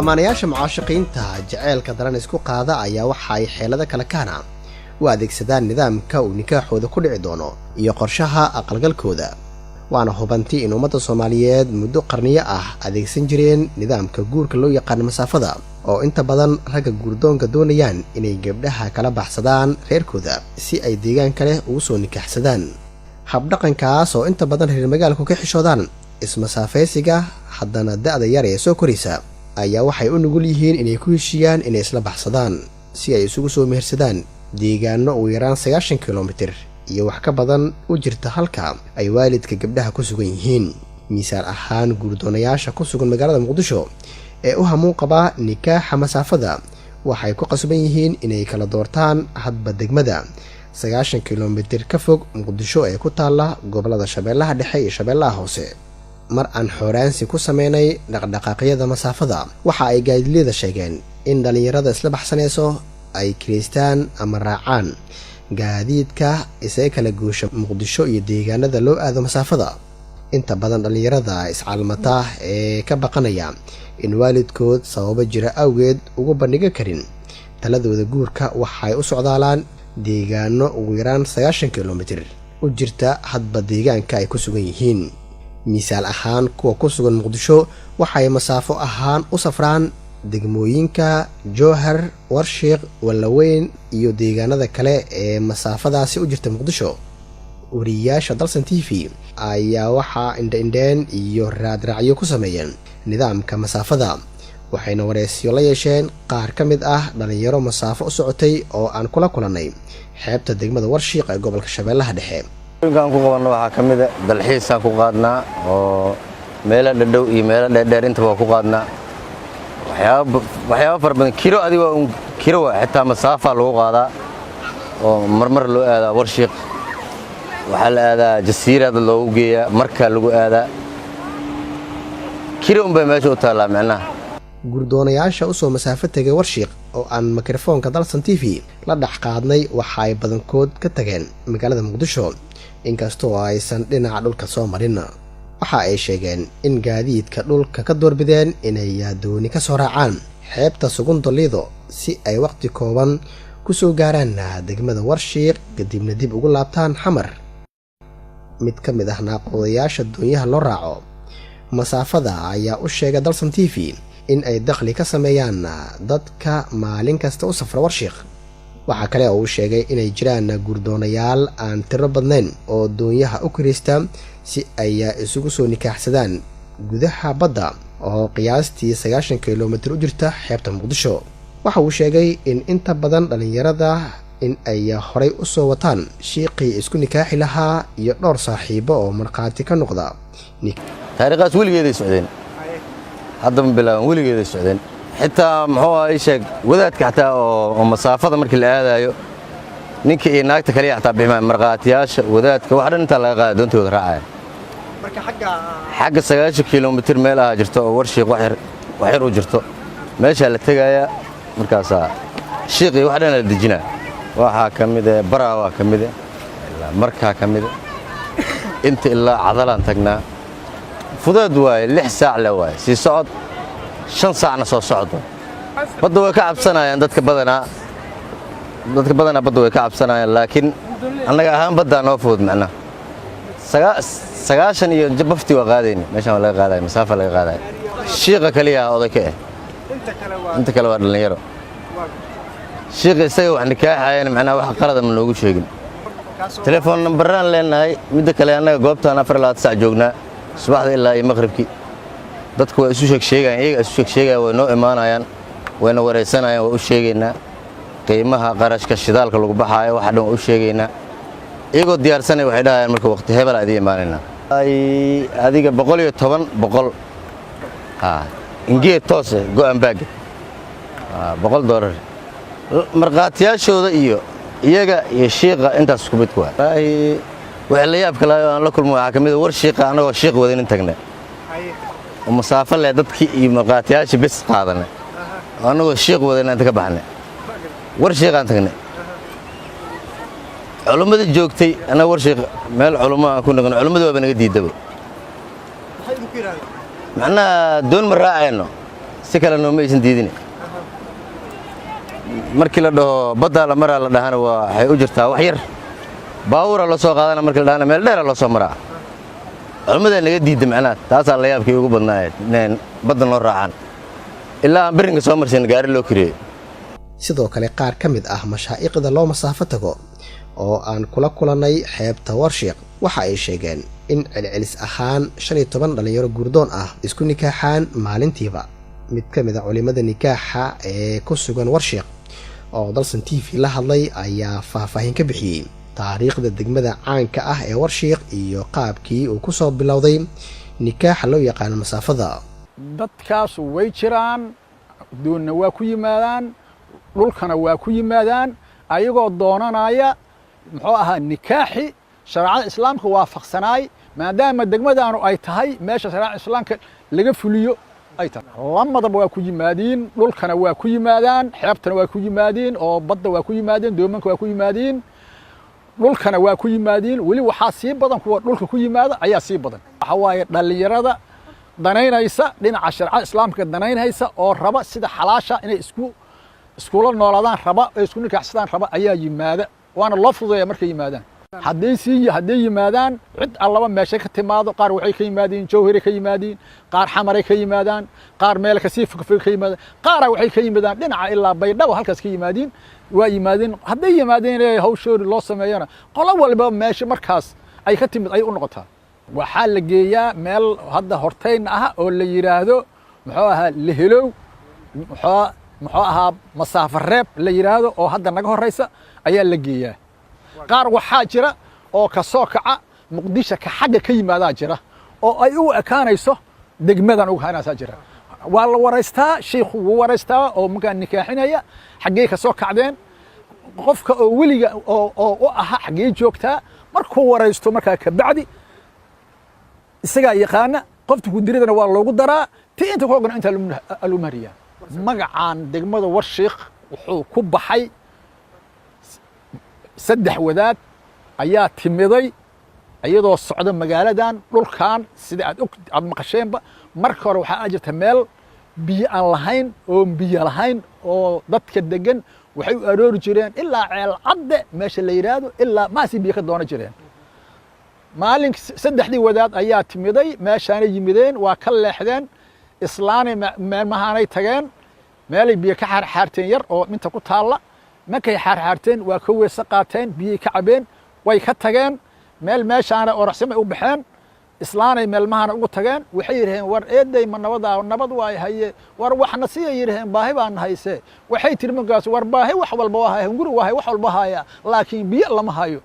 lamaanayaasha mucaashaqiinta jaceylka daran isku qaada ayaa waxa ay xeelada kala kaana u adeegsadaan nidaamka uu nikaaxooda ku dhici doono iyo qorshaha aqalgalkooda waana hubanti in ummadda Soomaaliyeed muddo qarniyo ah adeegsan jireen nidaamka guurka loo yaqaan masaafada oo inta badan ragga guurdoonka doonayaan inay gabdhaha kala baxsadaan reerkooda si ay deegaan kale ugu soo nikaaxsadaan habdhaqankaas oo inta badan reer magaalku ka xishoodaan ismasaafaysiga haddana da'da yar ee soo koraysa ayaa waxay u nugul yihiin inay ku heshiyaan inay isla baxsadaan si ay isugu soo mehersadaan deegaano ugu yaraan 90 kilomitir iyo wax ka badan u jirta halka ay waalidka gabdhaha ku sugan yihiin misaal ahaan guurdoonayaasha ku sugan magaalada Muqdisho ee u hamuun qaba nikaaxa masaafada waxay ku qasban yihiin inay kala doortaan hadba degmada 90 kilomitir ka fog Muqdisho ee ku taala gobolada Shabeellaha Dhexe iyo Shabeellaha Hoose mar aan xooraansi ku sameynay dhaqdhaqaaqyada masaafada waxa ay gaadiidleyda sheegeen in dhalinyarada isla baxsanayso ay kireystaan ama raacaan gaadiidka isaga kala goosha Muqdisho iyo deegaanada loo aado masaafada inta badan dhalinyarada iscaalmata ee ka baqanaya in waalidkood sababo jira awgeed ugu bandhiga karin taladooda guurka waxay u socdaalaan deegaano ugu yaraan 90 kilomitir u jirta hadba deegaanka ay ku sugan yihiin misaal ahaan kuwa ku sugan Muqdisho waxay masaafo ahaan u safraan degmooyinka Jowhar Warshiq Walaweyn iyo deegaanada kale ee masaafadaasi u jirta Muqdisho wariyaasha Dalsan TV ayaa waxa indha-indheen iyo raadraacyo ku sameeyeen nidaamka masaafada waxayna wareysiyo la yeesheen qaar ka mid ah dhalinyaro masaafo u socotay oo aan kula kulanay xeebta degmada Warshiq ee gobolka Shabeellaha Dhexe kan ku qabanno waxa kamid ah dalxiisan ku qaadnaa oo meel dhadhow iyo meel dheer inta waa ku qaadnaa waxyaabo far badan kilo adiga kilo xitaa masaafa lagu qaadaa oo marmar loo aadaa Warshiq waxa la aadaa jasiirada loogu geeyaa marka lagu aadaa kilo bay meesha u taalaa macnaha guurdoonayaasha u soo masaafo tagay Warshiq oo aan mikrofoonka Dalsan TV la dhax qaadnay waxa ay badankood ka tageen magaalada Muqdisho inkastoo aysan dhinaca dhulka soo marin waxa ay sheegeen in gaadiidka dhulka ka doorbideen inay dooni ka soo raacaan xeebta Sugundolido si ay waqti kooban ku soo gaaraan degmada Warshiq kadibna dib ugu laabtaan Xamar mid ka mid ah naaqodayaasha doonyaha loo raaco masaafada ayaa u sheegay Dalsan TV in ay dakhli ka sameeyaan dadka maalin kasta u safra Warshiq waxa kale oo uu sheegay inay jiraan guurdoonayaal aan tiro badnayn oo doonyaha u kireysta si ay isugu soo nikaaxsadaan gudaha badda oo qiyaastii 90 kilomitir u jirta xeebta Muqdisho waxa uu sheegay in inta badan dhalinyarada in ay horay u soo wataan shiiqii isku nikaaxi lahaa iyo dhowr saaxiibo oo marqaati ka noqda taariikhdaas weligeeday socdeen hadda bilaan weligeeday socdeen xitaa muxuu ay sheeg wadaadka xataa oo masaafada markii la aadayo ninka iyo naagta kaliya xataa bixima marqaatiyaasha wadaadka wax dhan inta laga qaado doontooda raacay marka xagga 90 kilomitir meel ah jirto oo Warshiq wax yar u jirto meesha la tagaya markaas shiiqii wax dhan la dejina waxa kamid ah Baraawa kamid ah marka kamid ah inta ilaa Cadalan tagnaa fudaad waay 6 saac la waay si socod 5 saacna soo socdo badda way ka cabsanayaan dadka badana badda way ka cabsanayaan laakiin annaga ahaan badda noo fudud macna 90 iyo jabafti waa qaadeen meesha laga qaaday masaafa laga qaaday shiiqa kaliya oday ka inta kale waa dhalinyaro shiiqa isaga wax nikaaxayeen macna wax qalad ma noogu sheegin telefoon numberaan leenahay mid kale annaga goobtaan 4 saac joognaa subaxda ilaa iyo maqribkii dadku way isu sheegayaan iyaga isu sheegayaan way noo imaanayaan wayna wareysanayaan way u sheegaynaa qiimaha qarashka shidaalka lagu baxaayo waxa dhan u sheegaynaa iyagoo diyaarsanay waxay dhaayaan marka waqti hebel aad imaanayna ay adiga 110 ingeed toos go'an baag $100 marqaatiyaashooda iyo iyaga iyo shiiqa intaas isku mid ku ah waxa la yaab kale aan la kulmo waxa kamid ah Warshiq anagoo shiiq wadin tagnay ومسافة اللي دتك مقاطعش بس قاعدنا أنا والشيخ وذينا أنت كبحنا ورشيخ أنت كنا علوم ذي جوكتي أنا ورشيخ مال علوم كنا علوم ذي بنقدي دبي معنا دون مرة عينه si kale nooma aysan diidin markii la dhaho badda la maraa la dhahana waxay u jirtaa wax yar baawura la soo qaadana markii la dhahana meel dheer la soo maraa culimada naga diiday macnaha taasaa la yaabkii ugu badnaayeen inaan badda noo raacaan ilaa aan birinka soo marsin gaari loo kiriyey sidoo kale qaar ka mid ah mashaa'iqda loo masaafo tago oo aan kula kulannay xeebta Warshiiq waxa ay sheegeen in celcelis ahaan 15 dhalinyaro guurdoon ah isku nikaaxaan maalintiiba mid ka mid ah culimada nikaaxa ee ku sugan Warshiiq oo dalsan TV la hadlay ayaa faahfaahin ka bixiyay taariikhda degmada caanka ah ee Warshiiq iyo qaabkii uu ku soo bilowday nikaaxa loo yaqaan masaafada dadkaas way jiraan doonna waa ku yimaadaan dhulkana waa ku yimaadaan ayagoo doonanaya muxuu ahaa nikaaxi sharciga islaamka waafaqsanaay maadaama degmadaanu ay tahay meesha sharciga islaamka laga fuliyo ay tahay lamadaba waa ku yimaadeen dhulkana waa ku yimaadaan xeebtana waa ku yimaadeen oo badda waa ku yimaadeen doomanka waa ku yimaadeen dhulkana waa ku yimaadeen wali waxa sii badan kuwa dhulka ku yimaada ayaa sii badan waxa waaye dhalinyarada danaynaysa dhinaca sharciga islaamka danaynaysa oo raba sida xalaasha inay iskuula noolaadaan raba ee isku nikaaxsadaan raba ayaa yimaada waana loo fududeeyaa markay yimaadaan hadday yimaadaan cid allaba meeshay ka timaado qaar waxay ka yimaadeen jawhari ka yimaadeen qaar xamaray ka yimaadaan qaar meel ka sii fog ka yimaadaan qaar waxay ka yimaadaan dhinaca ilaa baydhabo halkaas ka yimaadeen waa yimaadeen hadday yimaadeen ee hawshoori loo sameeyana qolo walba meesha markaas ay ka timid ay u noqotaa waxaa la geeyaa meel hadda hortayn ah oo la yiraahdo muxuu ahaa lehelow muxuu ahaa masaafo reeb la yiraahdo oo hadda naga horeysa ayaa la geeyaa qaar waxaa jira oo ka soo kaca muqdisho ka xagga ka yimaadaa jira oo ay u ekaanayso degmadan uga hanaasaa jira waa la waraystaa sheekhu wuu waraystaa oo markaa nikaaxinaya xaggee ka soo kacdeen qofka oo weliga oo u aha xaggee joogtaa markuu waraysto markaa ka bacdi isagaa yaqaana qofta ku diridana waa loogu daraa tii inta ku ogana inta lagu mahriyaa magacaan degmada Warshiiq wuxuu ku baxay saddex wadaad ayaa timiday iyadoo socda magaaladan dhulkan sida aad maqasheenba marka hore waxaa jirta meel biyo aan lahayn oo biyo lahayn oo dadka degan waxay u aroori jireen ilaa ceel cadde meesha la yiraahdo ilaa maasi biyo ka doona jireen maalin saddexdii wadaad ayaa timiday meeshaanay yimideen waa ka leexdeen islaanay meelmahaanay tageen meelay biyo ka xaarxaarteen yar oo inta ku taalla markay xaarxaarteen waa ka weesa qaateen biyay ka cabeen way ka tageen meeshaana oraxsamay u baxeen islaanay meelmahaana ugu tageen waxay yidhaheen war eeday ma nabad waay haye war waxna siyay yidhaheen baahi baan hayse waxay tiri markaas war baahi wax walba waa haya hunguri waa wax walba haya laakiin biyo lama hayo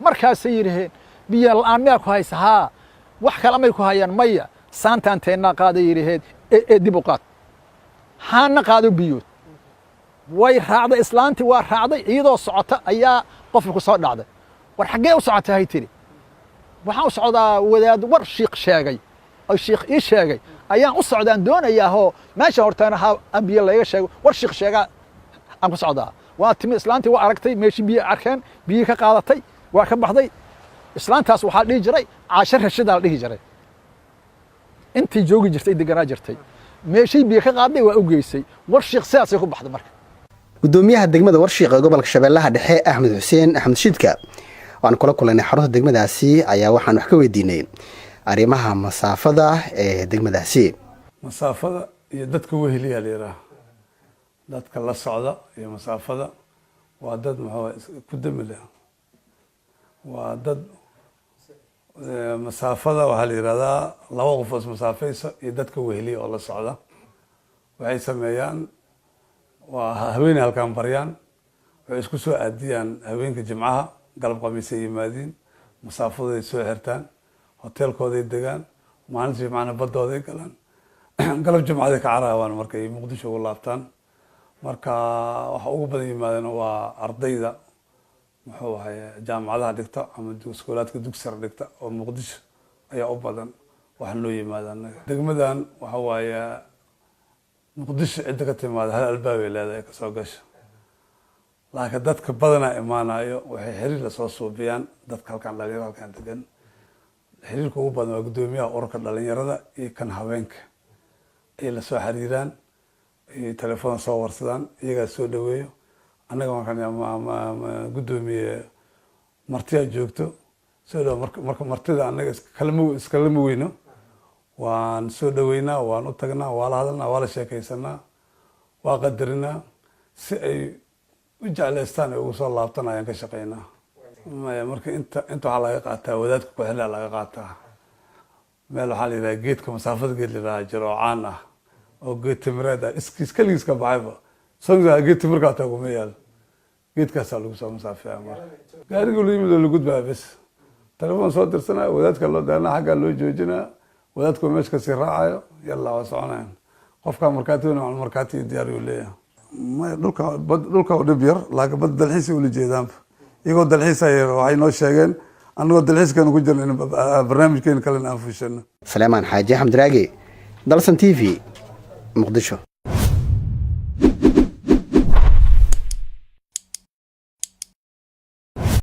markaasay yidhaheen biyo la'aan miyaa ku haysa haa wax kale amay ku hayaan maya saantaan teennaa qaaday yidhaheen ee dib u qaad haana qaado biyood way raacday islaantii waa raacday iyadoo socota ayaa qofka ku soo dhacday war xaggee u socotay hay tiri waxaan u socdaa wadaad Warshiiq sheegay oo sheekh ii sheegay ayaan u socdaan doonayaa meesha hortaana biyo laga sheego Warshiiq sheega aan ku socdaa waa timi islaantii waa aragtay meeshii biyo arkeen biyo ka qaadatay waa ka baxday islaantaas waxaa dhihi jiray caashar rashidaa la dhihi jiray intii joogi jirtay deganaa jirtay meeshii biyo ka qaaday waa u geysay Warshiiq sidaasay ku baxday marka gudoomiyaha degmada Warshiiq ee gobolka Shabeellaha Dhexe Axmed Xuseen Axmed Shidka waan kula kulanay xarunta degmadaasi ayaa waxaan wax ka weydiinay arrimaha masaafada ee degmadaasi masaafada iyo dadka weheliya leeyahay dadka la socda iyo masaafada waa dad ku damila waa dad masaafada waxa la yiraahdaa laba qof oo masaafaysa iyo dadka weheliya oo la socda waxay sameeyaan waa haween halkan baryaan waxay isku soo aadiyaan haweenka jimcaha galab qamiisay yimaadeen masaafada soo xirtaan hotelkooda degaan maalintii jimcaha badooda galaan galab jimcaha ka carabaan markay Muqdisho u laabtaan marka waxa ugu badan yimaadeen waa ardayda muxuu ahay jaamacadaha dhigta ama iskoolaadka dugsiga dhigta oo Muqdisho ayaa u badan wax loo yimaadaan degmadan waxa waaye Muqdisho cid ka timaada hal albaab ay leedahay ka soo gasho laakiin dadka badana imaanayo waxay xiriir la soo suubiyaan dadka halkan dhalinyarada halkan degan xiriirka ugu badan waa gudoomiyaha ururka dhalinyarada iyo kan haweenka ay la soo xiriiraan telefoon soo warsadaan iyagaa soo dhaweeyo annaga markaan guddoomiye martiyaa joogto soo dhaw marka martida annaga iskalama weyno waan soo dhaweynaa waan u tagnaa waa la hadalnaa waa la sheekaysanaa waa qadarinaa si ay u jeclaystaan ay ugu soo laabtan ayaan ka shaqeynaa maya marka inta waxaa laga qaataa wadaadka ku-xilaa laga qaataa meel waxaa la yidhaha geedka masaafada geed la yidhaha jiro oo caan ah oo geed timireed ah iskaligiis ka baxayba soo geed timirka hataa kuma yaal geedkaasaa lagu soo masaafeeya marka gaariga la yimid oo la gudbaa bes telefoon soo dirsanaa wadaadka loo daarna xaggaa loo joojinaa wadaadku meesha kasii raacayo yalla waa soconayan qofkaa markaati markaati diyaar uu leeyahay maya dhulka dhib yar laakiin badda dalxiis ula jeedaanba iyagoo dalxiisaya waxay noo sheegeen annagoo dalxiiskeena ku jirna in barnaamijkeena kalena aan fuushano Suleymaan Xaaji Xamdiraagi Dalsan TV Muqdisho